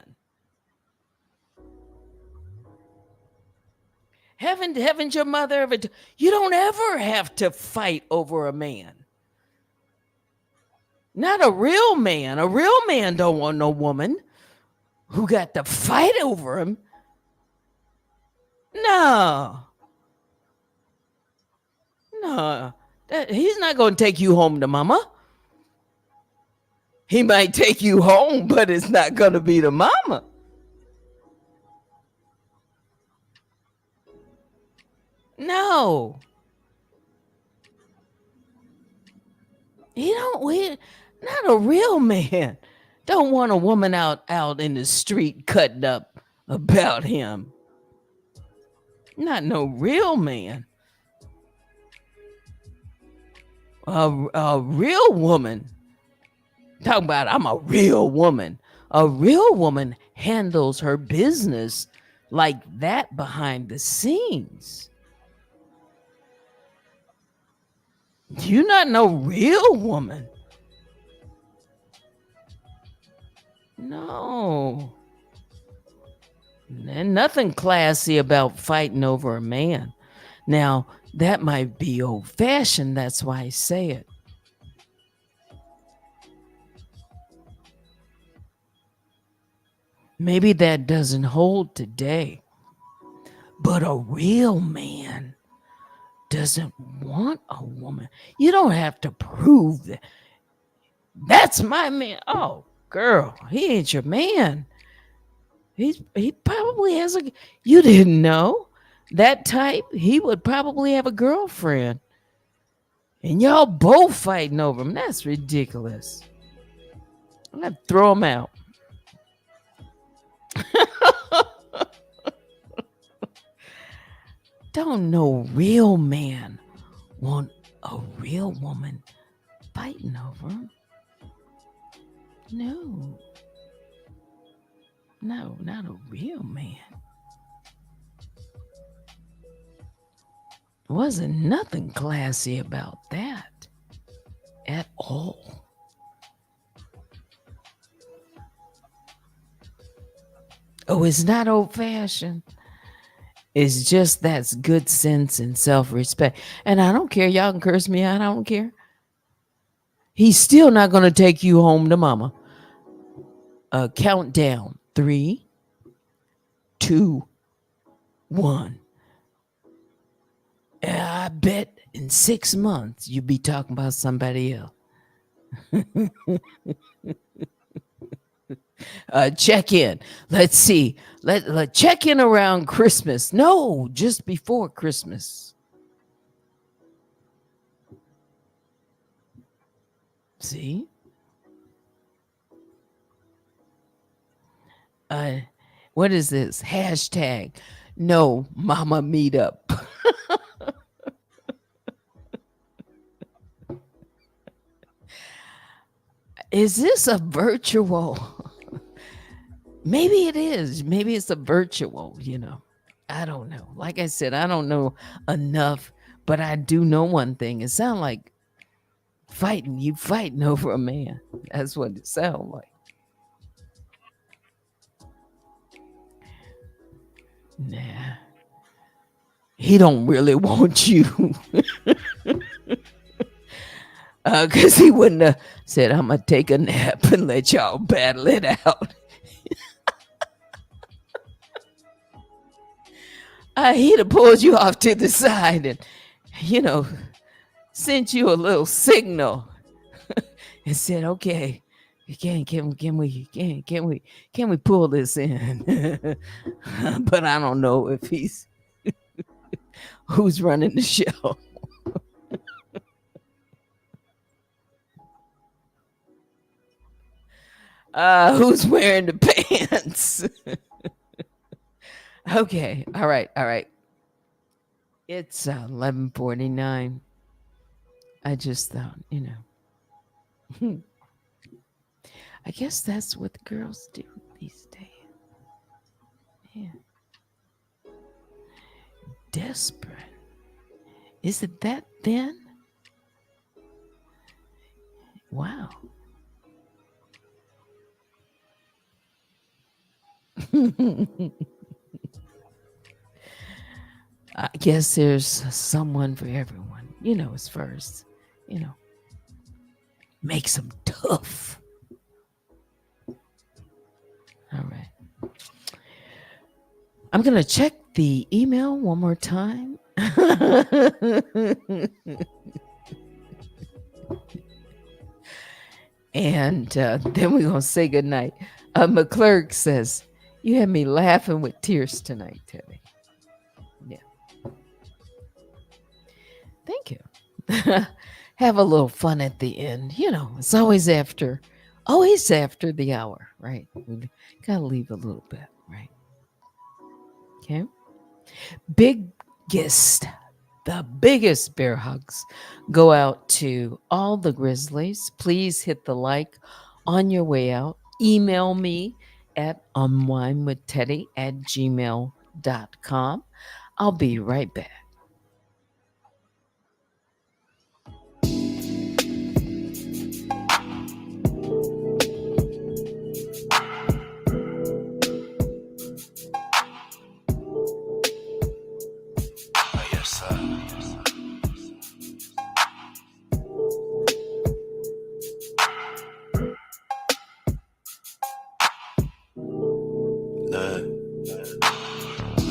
Haven't your mother ever? You don't ever have to fight over a man. Not a real man. A real man don't want no woman who got to fight over him. No. He's not going to take you home to mama. He might take you home, but it's not going to be to mama. No. Not a real man. Don't want a woman out in the street cutting up about him. Not no real man. A real woman, talking about I'm a real woman. A real woman handles her business like that behind the scenes. You're not no real woman. No. And nothing classy about fighting over a man. Now, that might be old fashioned. That's why I say it. Maybe that doesn't hold today. But a real man doesn't want a woman. You don't have to prove that. That's my man. Oh, girl, he ain't your man. He probably has a. You didn't know that type. He would probably have a girlfriend, and y'all both fighting over him. That's ridiculous. I'm gonna throw him out. Don't no real man want a real woman fighting over him. No. No, not a real man. Wasn't nothing classy about that at all. Oh, it's not old fashioned. It's just that's good sense and self respect. And I don't care. Y'all can curse me out. I don't care. He's still not going to take you home to mama. Countdown 3, 2, 1. I bet in 6 months you'll be talking about somebody else. Check in. Let's see. Let check in around Christmas. No, just before Christmas. See? What is this? Hashtag no mama meetup. Is this a virtual? Maybe it is. Maybe it's a virtual, I don't know. Like I said, I don't know enough, but I do know one thing. It sounds like you fighting over a man. That's what it sounds like. Nah. He don't really want you. Because he wouldn't have said, I'm going to take a nap and let y'all battle it out. He'd have pulled you off to the side and, sent you a little signal and said, okay, can we pull this in? But I don't know if he's who's running the show. Who's wearing the pants? Okay. All right. It's 11:49. I just thought, I guess that's what the girls do these days. Yeah. Desperate. Is it that thin? Wow. I guess there's someone for everyone, as far as, makes them tough. All right. I'm going to check the email one more time. And then we're going to say goodnight. McClurk says, you had me laughing with tears tonight, Teddy. Yeah. Thank you. Have a little fun at the end. It's always after the hour, right? We got to leave a little bit, right? Okay. Biggest the biggest bear hugs go out to all the Grizzlies. Please hit the like on your way out. Email me at unwinewithteddy@gmail.com. I'll be right back.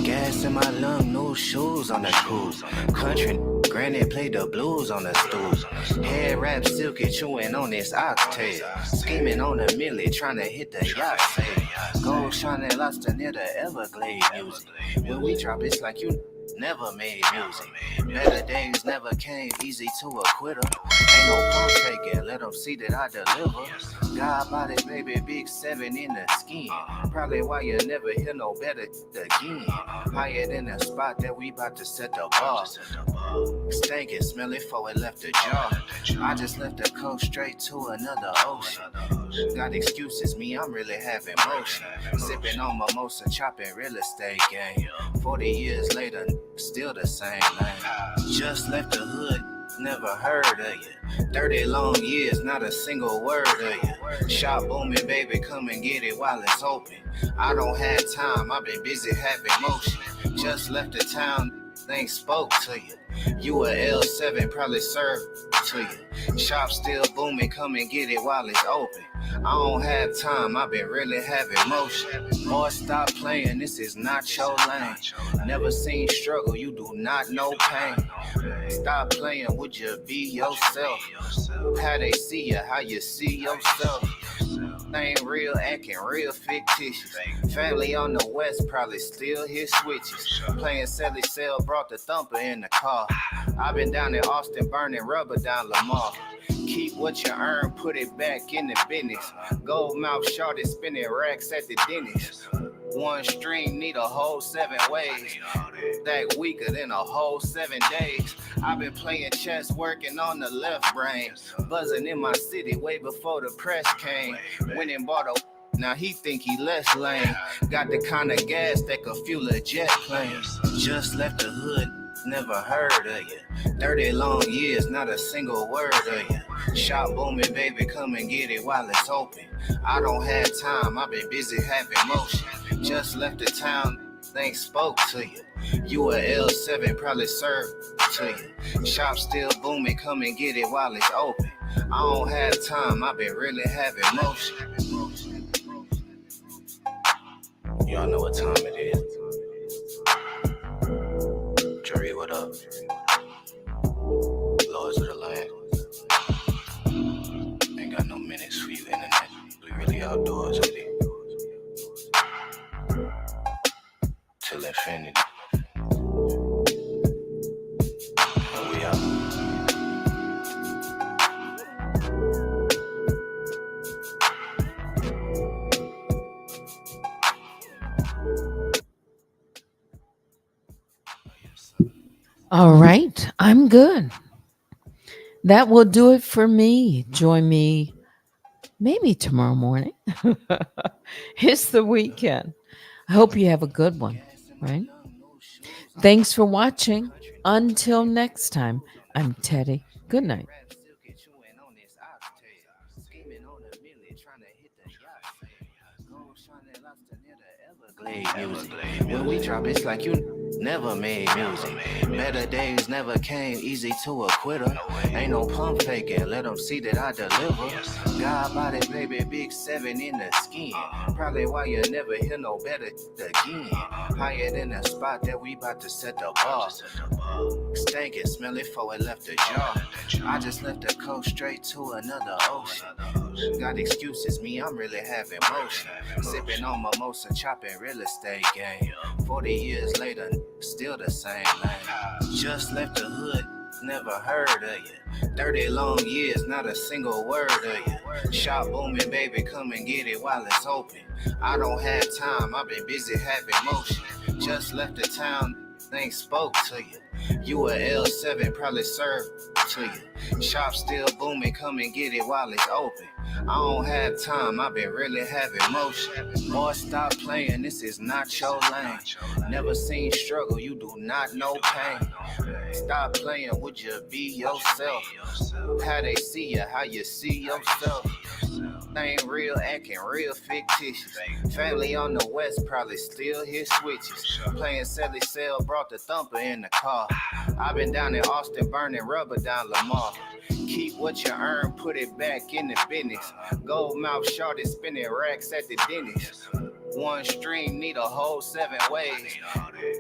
Gas in my lung, new shoes on the cruise. Country granny played the blues on the stool. Head wrap silky chewing on this oxtail. Scheming on the millie, trying to hit the yacht sail. Gold shining lobster near the Everglades music. When we drop, it's like you never made music. Better days never came easy to a quitter. Ain't no pump faking, let them see that I deliver. God body, baby, big 7 in the skin. Probably why you never hear no better again. Higher than the spot that we about to set the bar. Stinking, smell it before it left the jar. I just left the coast straight to another ocean. Got excuses, me, I'm really having motion. Sipping on mimosa, chopping real estate game. 40 years later, still the same lane. Just left the hood, never heard of you. 30 long years, not a single word of you. Shop booming, baby, come and get it while it's open. I don't have time, I've been busy having motion. Just left the town, things spoke to you. You a L7, probably served to you. Shop still booming, come and get it while it's open. I don't have time, I've been really having motion. Boy, stop playing, this is not your lane. Never seen struggle, you do not know pain. Stop playing, would you be yourself? How they see you, how you see yourself. Ain't real, acting real fictitious. Family on the west probably still hit switches. Playing Sally Cell, brought the thumper in the car. I've been down in Austin burning rubber down Lamar. Keep what you earn, put it back in the business. Gold mouth shorty spinning racks at the dentist. One string need a whole 7 ways. That weaker than a whole 7 days. I've been playing chess, working on the left brain. Buzzing in my city way before the press came. Went and bought a now he think he less lame. Got the kind of gas that could fuel a jet plane. Just left the hood, never heard of you. 30 long years, not a single word of you. Shop booming, baby, come and get it while it's open. I don't have time, I've been busy having motion. Just left the town, things spoke to you. You a L7, probably served to you. Shop still booming, come and get it while it's open. I don't have time, I've been really having motion. Y'all know what time it is. Jerry, what up? Lords of the land. Ain't got no minutes for you, internet. We really outdoors with it. Till infinity. And we out. All right, I'm good. That will do it for me. Join me maybe tomorrow morning. It's the weekend. I hope you have a good one, right? Thanks for watching. Until next time, I'm Teddy. Good night. When we drop, it's like you never made music. Better days never came easy to a quitter. Ain't no pump faking, let them see that I deliver. God body, baby, big 7 in the skin. Probably why you never hear no better again. Higher than the spot that we about to set the bar. Stinking, smell it before it left the jar. I just left the coast straight to another ocean. Got excuses, me, I'm really having motion. Sipping on mimosa, chopping real estate game. 40 years later, still the same lane. Just left the hood, never heard of you. 30 long years, not a single word of you. Shop booming, baby, come and get it while it's open. I don't have time, I've been busy having motion. Just left the town, thing spoke to you. You a L7, probably served to you. Shop still booming, come and get it while it's open. I don't have time, I've been really having motion. Boy, stop playing, this is not your lane. Never seen struggle, you do not know pain. Stop playing, would you be yourself? How they see you, how you see yourself. Ain't real, acting real fictitious. Family on the west probably still hit switches. Playing Sally Cell, brought the thumper in the car. I've been down in Austin burning rubber down Lamar. Keep what you earn, put it back in the business. Gold mouth shorty spinning racks at the dentist. One stream need a whole 7 ways.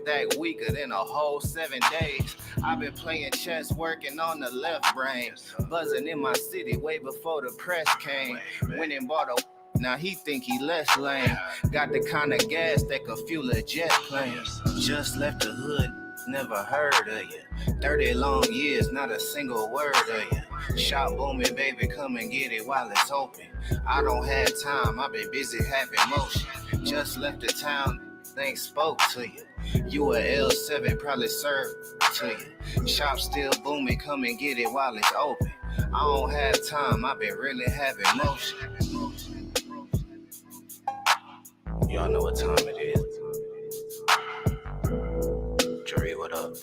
That weaker than a whole 7 days. I've been playing chess, working on the left brain. Buzzing in my city way before the press came. Went and bought a now he think he less lame. Got the kind of gas that could fuel a jet plane. Just left the hood, never heard of you. 30 long years, not a single word of you. Shop booming, baby, come and get it while it's open. I don't have time, I've been busy having motion. Just left the town, things spoke to you. You a L7, probably served to you. Shop still booming, come and get it while it's open. I don't have time, I've been really having motion. Y'all know what time it is. Jerry, what up?